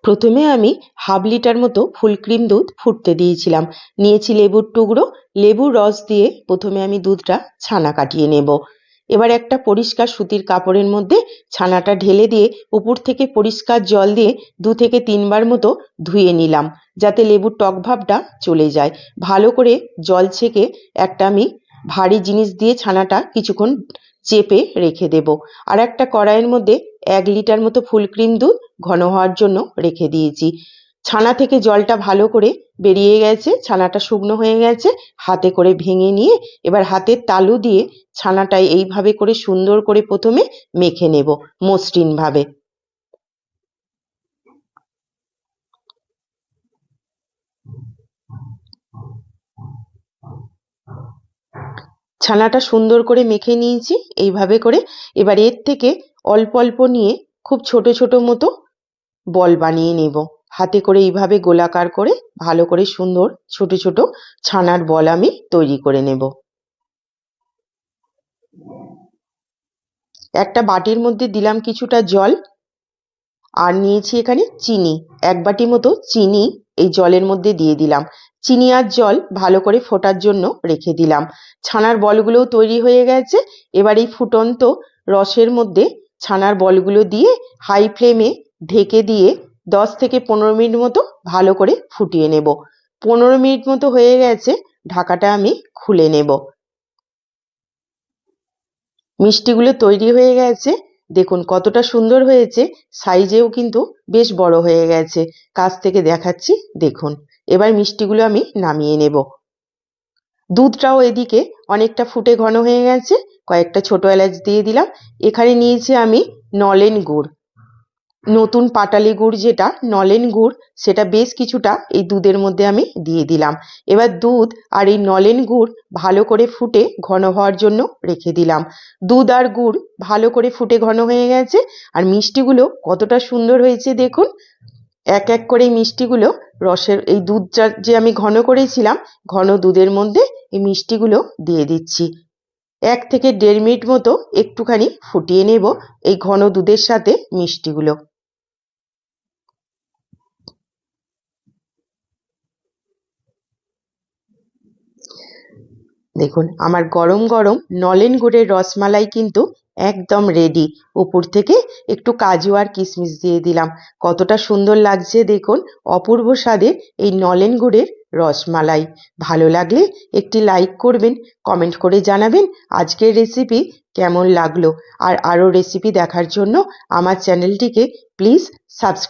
প্রথমে আমি half litre মতো ফুল ক্রিম দুধ ফুটতে দিয়েছিলাম। নিয়েছি লেবুর টুকরো, লেবুর রস দিয়ে প্রথমে আমি দুধটা ছানা কাটিয়ে নেব। এবার একটা পরিষ্কার সুতির কাপড়ের মধ্যে ছানাটা ঢেলে দিয়ে উপর থেকে পরিষ্কার জল দিয়ে 2 থেকে 3 বার মতো ধুয়ে নিলাম, যাতে লেবুর টক ভাবটা চলে যায়। ভালো করে জল ছেঁকে একটা আমি ভারী জিনিস দিয়ে ছানাটা কিছুক্ষণ চেপে রেখে দেব। আর একটা কড়াইয়ের মধ্যে 1 লিটার মতো ফুল ক্রিম দুধ ঘন হওয়ার জন্য রেখে দিয়েছি। ছানা থেকে জলটা ভালো করে বেরিয়ে গেছে, ছানাটা শুকনো হয়ে গেছে। হাতে করে ভেঙে নিয়ে এবার হাতের তালু দিয়ে ছানাটা এইভাবে করে সুন্দর করে প্রথমে মেখে নেব মসৃণ ভাবে। ছানাটা সুন্দর করে মেখে নিয়েছি এইভাবে করে। এবার এর থেকে অল্প অল্প নিয়ে খুব ছোট ছোট মতো বল বানিয়ে নেব। হাতে করে এইভাবে গোলাকার করে ভালো করে সুন্দর ছোট ছোট ছানার বল আমি তৈরি করে নেব। একটা বাটির মধ্যে দিলাম কিছুটা জল, আর নিয়েছি এখানে চিনি। 1 বাটি মতো চিনি এই জলের মধ্যে দিয়ে দিলাম। চিনি আর জল ভালো করে ফোটার জন্য রেখে দিলাম। ছানার বলগুলোও তৈরি হয়ে গেছে। এবার এই ফুটন্ত রসের মধ্যে ছানার বলগুলো দিয়ে হাই ফ্লেমে ঢেকে দিয়ে 10 থেকে 15 মিনিট মতো ভালো করে ফুটিয়ে নেব। 15 মিনিট মতো হয়ে গেছে, ঢাকাটা আমি খুলে নেব। মিষ্টিগুলো তৈরি হয়ে গেছে, দেখুন কতটা সুন্দর হয়েছে। সাইজেও কিন্তু বেশ বড় হয়ে গেছে। কাছ থেকে দেখাচ্ছি দেখুন। এবার মিষ্টিগুলো আমি নামিয়ে নেব। দুধটাও এদিকে অনেকটা ফুটে ঘন হয়ে গেছে। কয়েকটা ছোট এলাচ দিয়ে দিলাম। এখানে নিয়েছি আমি নলেন গুড়, নতুন পাটালি গুড় যেটা নলেন গুড়, সেটা বেশ কিছুটা এই দুধের মধ্যে আমি দিয়ে দিলাম। এবার দুধ আর এই নলেন গুড় ভালো করে ফুটে ঘন হওয়ার জন্য রেখে দিলাম। দুধ আর গুড় ভালো করে ফুটে ঘন হয়ে গেছে। আর মিষ্টিগুলো কতটা সুন্দর হয়েছে দেখুন। এক এক করে মিষ্টিগুলো রসের এই দুধটা যে আমি ঘন করেছিলাম, ঘন দুধের মধ্যে এই মিষ্টিগুলো দিয়ে দিচ্ছি। 1 থেকে 1.5 মিনিট মতো একটুখানি ফুটিয়ে নেব এই ঘন দুধের সাথে মিষ্টিগুলো। দেখুন আমার গরম গরম নলেন গুড়ের রসমালাই কিন্তু একদম রেডি। উপর থেকে একটু কাজু আর কিশমিশ দিয়ে দিলাম। কতটা সুন্দর লাগছে দেখুন। অপূর্ব স্বাদের এই নলেন গুড়ের রসমালাই। ভালো লাগলে একটি লাইক করবেন, কমেন্ট করে জানাবেন আজকের রেসিপি কেমন লাগলো। আর আরও রেসিপি দেখার জন্য আমার চ্যানেলটিকে প্লিজ সাবস্ক্রাইব